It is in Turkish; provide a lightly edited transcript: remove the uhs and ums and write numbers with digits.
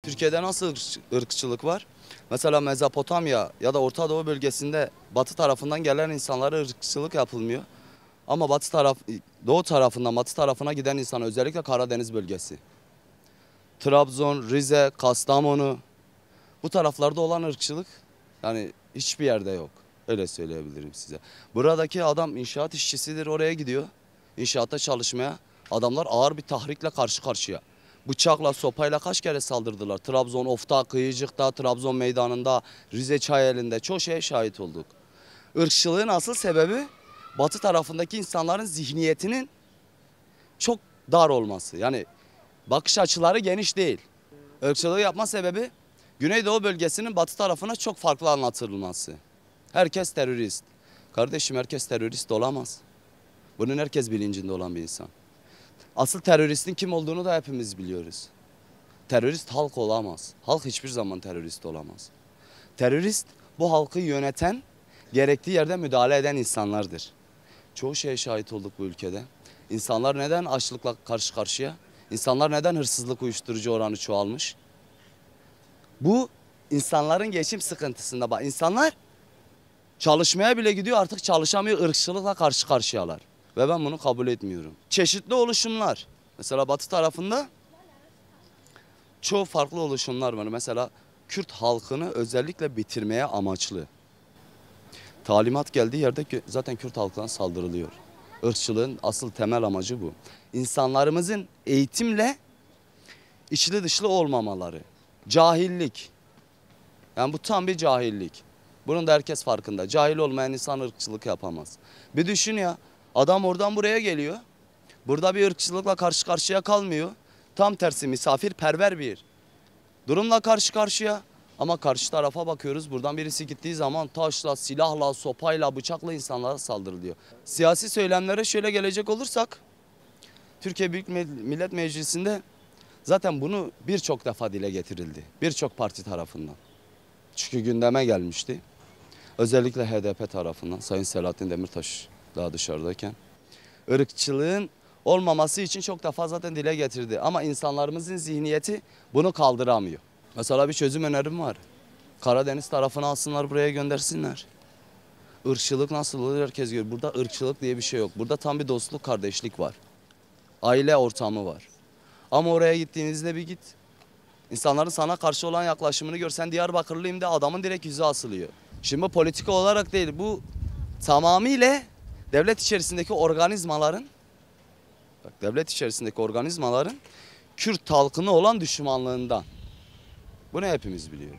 Türkiye'de nasıl ırkçılık var? Mesela Mezopotamya ya da Orta Doğu bölgesinde batı tarafından gelen insanlara ırkçılık yapılmıyor. Ama doğu tarafından batı tarafına giden insan, özellikle Karadeniz bölgesi, Trabzon, Rize, Kastamonu, bu taraflarda olan ırkçılık yani hiçbir yerde yok. Öyle söyleyebilirim size. Buradaki adam inşaat işçisidir, oraya gidiyor. İnşaatta çalışmaya. Adamlar ağır bir tahrikle karşı karşıya. Bıçakla, sopayla kaç kere saldırdılar. Trabzon Of'ta, Kıyıcık'ta, Trabzon Meydanı'nda, Rize Çayeli'nde çok şeye şahit olduk. Irkçılığın asıl sebebi batı tarafındaki insanların zihniyetinin çok dar olması. Yani bakış açıları geniş değil. Irkçılığı yapma sebebi Güneydoğu bölgesinin batı tarafına çok farklı anlatılması. Herkes terörist. Kardeşim, herkes terörist olamaz. Bunun herkes bilincinde olan bir insan. Asıl teröristin kim olduğunu da hepimiz biliyoruz. Terörist halk olamaz. Halk hiçbir zaman terörist olamaz. Terörist bu halkı yöneten, gerektiği yerde müdahale eden insanlardır. Çoğu şeye şahit olduk bu ülkede. İnsanlar neden açlıkla karşı karşıya? İnsanlar neden hırsızlık, uyuşturucu oranı çoğalmış? Bu insanların geçim sıkıntısında. Bak, insanlar çalışmaya bile gidiyor, artık çalışamıyor, ırkçılıkla karşı karşıyalar. Ve ben bunu kabul etmiyorum. Çeşitli oluşumlar. Mesela batı tarafında çok farklı oluşumlar var. Mesela Kürt halkını özellikle bitirmeye amaçlı. Talimat geldiği yerde zaten Kürt halkına saldırılıyor. Irkçılığın asıl temel amacı bu. İnsanlarımızın eğitimle içli dışlı olmamaları. Cahillik. Yani bu tam bir cahillik. Bunun da herkes farkında. Cahil olmayan insan ırkçılık yapamaz. Bir düşün ya, adam oradan buraya geliyor. Burada bir ırkçılıkla karşı karşıya kalmıyor. Tam tersi misafirperver bir durumla karşı karşıya. Ama karşı tarafa bakıyoruz, buradan birisi gittiği zaman taşla, silahla, sopayla, bıçakla insanlara saldırılıyor. Siyasi söylemlere şöyle gelecek olursak, Türkiye Büyük Millet Meclisi'nde zaten bunu birçok defa dile getirildi. Birçok parti tarafından. Çünkü gündeme gelmişti. Özellikle HDP tarafından, Sayın Selahattin Demirtaş daha dışarıdayken. Irkçılığın olmaması için çok defa zaten dile getirdi. Ama insanlarımızın zihniyeti bunu kaldıramıyor. Mesela bir çözüm önerim var. Karadeniz tarafına alsınlar, buraya göndersinler. Irkçılık nasıl olur herkes görüyor. Burada ırkçılık diye bir şey yok. Burada tam bir dostluk, kardeşlik var. Aile ortamı var. Ama oraya gittiğinizde bir git. İnsanların sana karşı olan yaklaşımını görsen, Diyarbakırlıyım de adamın direkt yüzü asılıyor. Şimdi bu politika olarak değil, bu tamamıyla devlet içerisindeki organizmaların, Kürt halkına olan düşmanlığından. Bunu hepimiz biliyoruz.